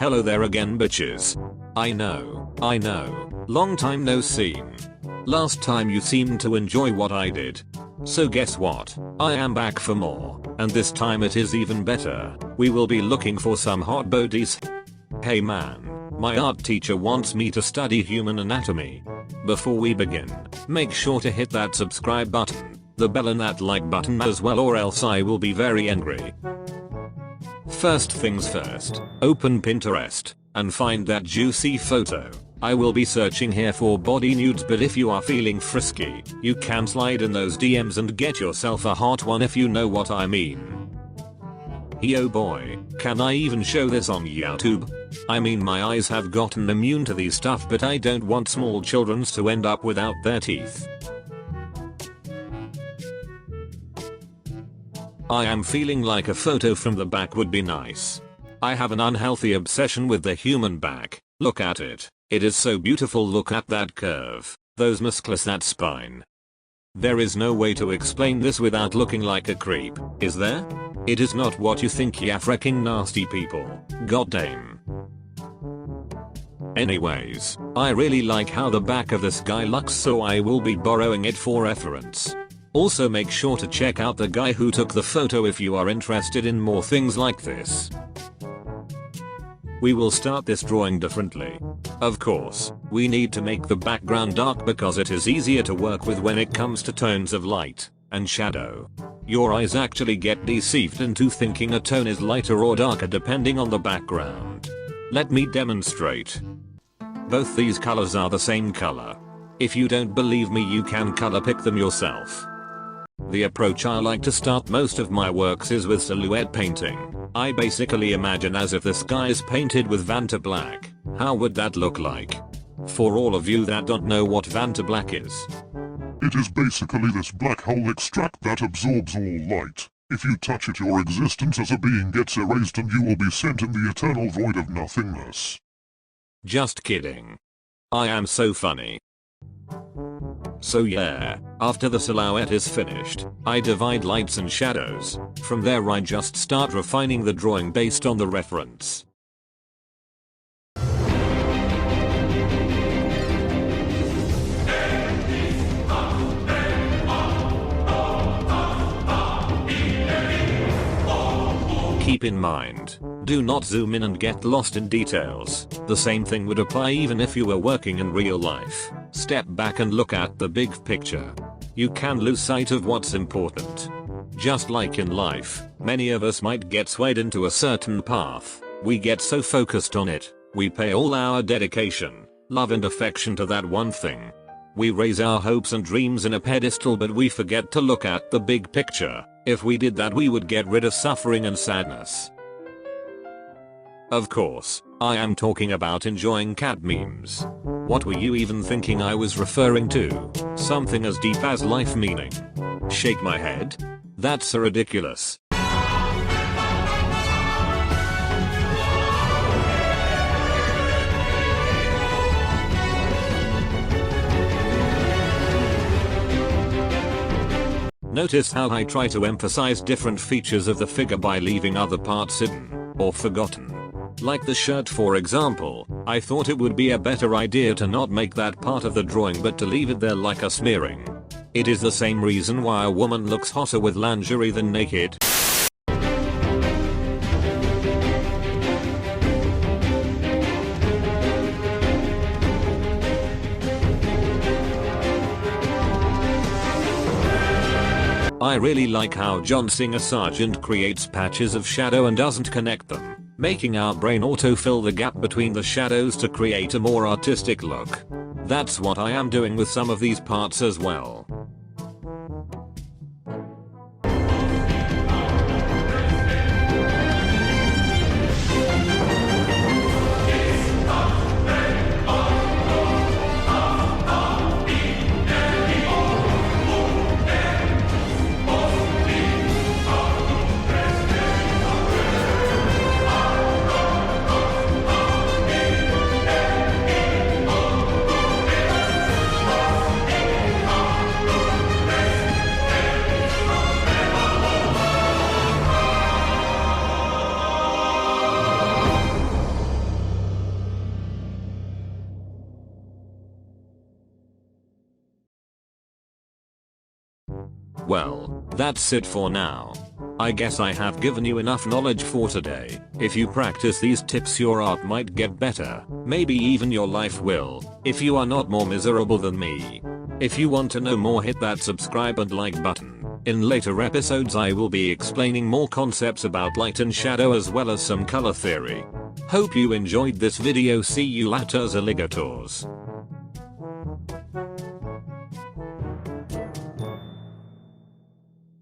Hello there again bitches. I know. Long time no seen. Last time you seemed to enjoy what I did. So guess what? I am back for more, and this time it is even better. We will be looking for some hot bodies. Hey man, my art teacher wants me to study human anatomy. Before we begin, make sure to hit that subscribe button, the bell and that like button as well, or else I will be very angry. First things first, open Pinterest and find that juicy photo. I will be searching here for body nudes, but if you are feeling frisky, you can slide in those DMs and get yourself a hot one, if you know what I mean. Yo boy, can I even show this on YouTube? I mean, my eyes have gotten immune to these stuff, but I don't want small children to end up without their teeth. I am feeling like a photo from the back would be nice. I have an unhealthy obsession with the human back. Look at it. It is so beautiful. Look at that curve, those muscles, that spine. There is no way to explain this without looking like a creep, is there? It is not what you think, ya freaking nasty people. Goddamn. Anyways, I really like how the back of this guy looks, so I will be borrowing it for reference. Also make sure to check out the guy who took the photo if you are interested in more things like this. We will start this drawing differently. Of course, we need to make the background dark because it is easier to work with when it comes to tones of light and shadow. Your eyes actually get deceived into thinking a tone is lighter or darker depending on the background. Let me demonstrate. Both these colors are the same color. If you don't believe me, you can color pick them yourself. The approach I like to start most of my works is with silhouette painting. I basically imagine as if the sky is painted with Vanta black. How would that look like? For all of you that don't know what Vanta black is. It is basically this black hole extract that absorbs all light. If you touch it, your existence as a being gets erased and you will be sent in the eternal void of nothingness. Just kidding. I am so funny. So yeah, after the silhouette is finished, I divide lights and shadows. From there I just start refining the drawing based on the reference. Keep in mind, do not zoom in and get lost in details. The same thing would apply even if you were working in real life. Step back and look at the big picture. You can lose sight of what's important. Just like in life, many of us might get swayed into a certain path. We get so focused on it, we pay all our dedication, love and affection to that one thing. We raise our hopes and dreams in a pedestal, but we forget to look at the big picture. If we did that, we would get rid of suffering and sadness. Of course, I am talking about enjoying cat memes. What were you even thinking I was referring to? Something as deep as life meaning? Shake my head? That's so ridiculous. Notice how I try to emphasize different features of the figure by leaving other parts hidden or forgotten. Like the shirt, for example. I thought it would be a better idea to not make that part of the drawing but to leave it there like a smearing. It is the same reason why a woman looks hotter with lingerie than naked. I really like how John Singer Sargent creates patches of shadow and doesn't connect them, making our brain autofill the gap between the shadows to create a more artistic look. That's what I am doing with some of these parts as well. Well, that's it for now. I guess I have given you enough knowledge for today. If you practice these tips, your art might get better. Maybe even your life will, if you are not more miserable than me. If you want to know more, hit that subscribe and like button. In later episodes I will be explaining more concepts about light and shadow as well as some color theory. Hope you enjoyed this video. See you later, alligators.